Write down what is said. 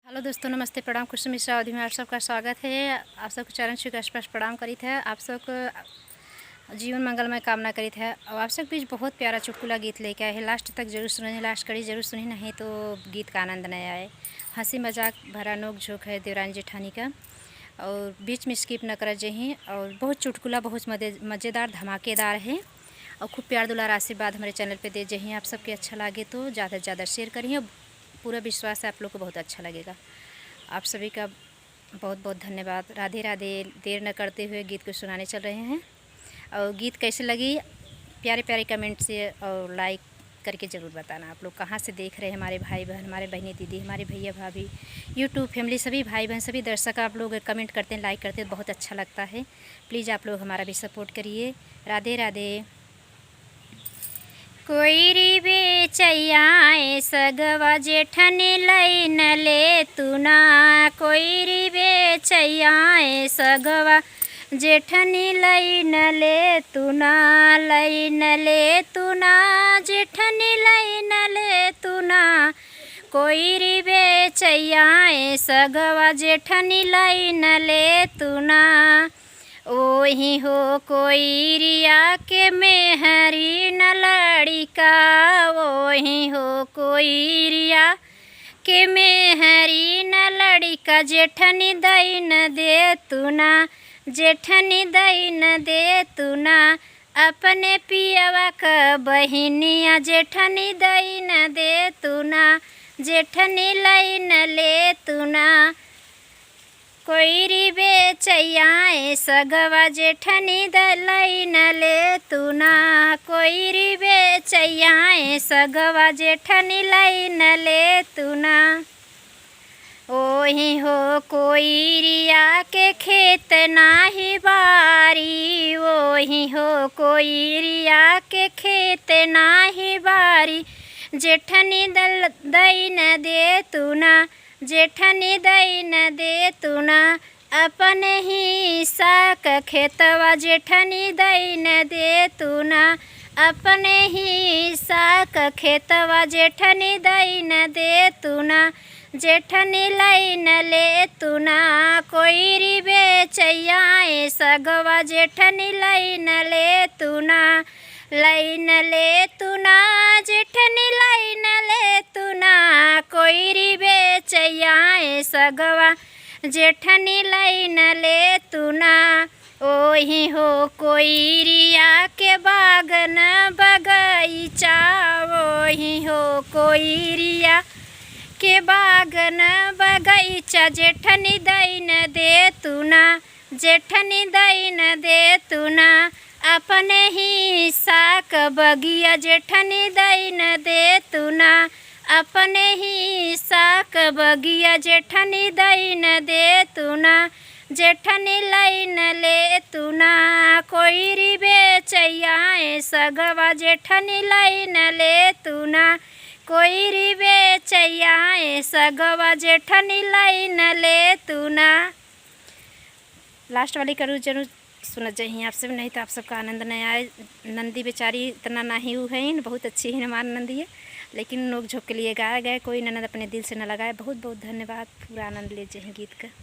Hello दोस्तों, नमस्ते, प्रणाम। खुशी मिश्रा अवधि में आप सबका स्वागत है। आप सबको चरण छू के स्पर्श प्रणाम करित है। आप सबको जीवन मंगलमय कामना करित है। और आप सब बीच बहुत प्यारा चुटकुला गीत लेके आए हैं। लास्ट तक जरूर सुनिए, लास्ट कड़ी जरूर सुनी, नहीं तो गीत का आनंद नहीं आए। हंसी मजाक भरा नोक झोंक है देवरानी जेठानी का, और बीच में स्किप न कर जही। और बहुत चुटकुला बहुत मज़ेदार धमाकेदार है। और खूब प्यार दुलार आशीर्वाद हमारे चैनल पे दे जही। आप सबके अच्छा लगे तो ज़्यादा से ज़्यादा शेयर करिए। पूरा विश्वास है आप लोग को बहुत अच्छा लगेगा। आप सभी का बहुत बहुत धन्यवाद। राधे राधे। देर न करते हुए गीत को सुनाने चल रहे हैं। और गीत कैसे लगी प्यारे प्यारे कमेंट से और लाइक करके ज़रूर बताना। आप लोग कहाँ से देख रहे हैं, हमारे भाई बहन, हमारे बहनी दीदी, हमारे भैया भाभी, यूट्यूब फैमिली, सभी भाई बहन, सभी दर्शक आप लोग कमेंट करते हैं, लाइक करते हैं, बहुत अच्छा लगता है। प्लीज़ आप लोग हमारा भी सपोर्ट करिए। राधे राधे। कोई बेचैया सगवा जेठनी लैन ले तुना, कोई बेचैया सगवा जेठनी लैन ले तुना, लैन ले तुना, जेठनी लैन ले तुना, कोई बेचैया सगवा जेठनी लैन ले तुना। ओही हो कोई रिया के मेहरी न लड़िका, ओही हो कोई रिया के मेहरी न लड़िका, जेठनी दैन दे तुना, जेठनी दैन दे तुना, अपने पियवा का बहिनिया जेठनी दैन दे तुना, जेठनी लैन ले तुना। कोई बेचैया सगवा जेठनी लैन ले तुना, कोई बेचैया सगवा जेठनी लैन ले तुना। ओही हो कोई रिया के खेत नाही बारी, ओही हो कोई रिया के खेत नाही बारी, जेठनी दैन दे तुना, जेठनी दैन दे तुना, अपने ही साक खेतवा जेठनी दैन दे तुना, अपने ही साक खेतवा जेठनी दैन दे तुना, जेठनी लैन ले तुना। कोई बेचैया सगवा जेठनी लैन ले तुना, लैन ले तुना, जेठनी लैन ले तुना, कोई बेचैया सगवा जेठनी लैन ले तुना। ओही हो कोई रिया के बागन बगीचा, ओही हो कोई रिया के बागन बगीचा, जेठनी दैन दे तुना, जेठनी दैन दे तुना, अपने ही साक बगिया जेठनी दैन दे तुना, अपने ही साक बगिया जेठनी दैन दे तुना, जेठनी लैन ले तुना। कोई बेचैया सगवा जेठनी लैन ले तुना, कोई बेचैया सगवा जेठनी लैन ले तुना। लास्ट वाली करूँ जरूर सुना चाहिए आप सब, नहीं तो आप सबका आनंद नहीं आए। नंदी बेचारी इतना ना ही है, बहुत अच्छी है हमारी नंदी है, लेकिन नोक झोंक के लिए गाया गया। कोई ननद अपने दिल से न लगाए। बहुत बहुत धन्यवाद। पूरा आनंद लीजिए गीत का।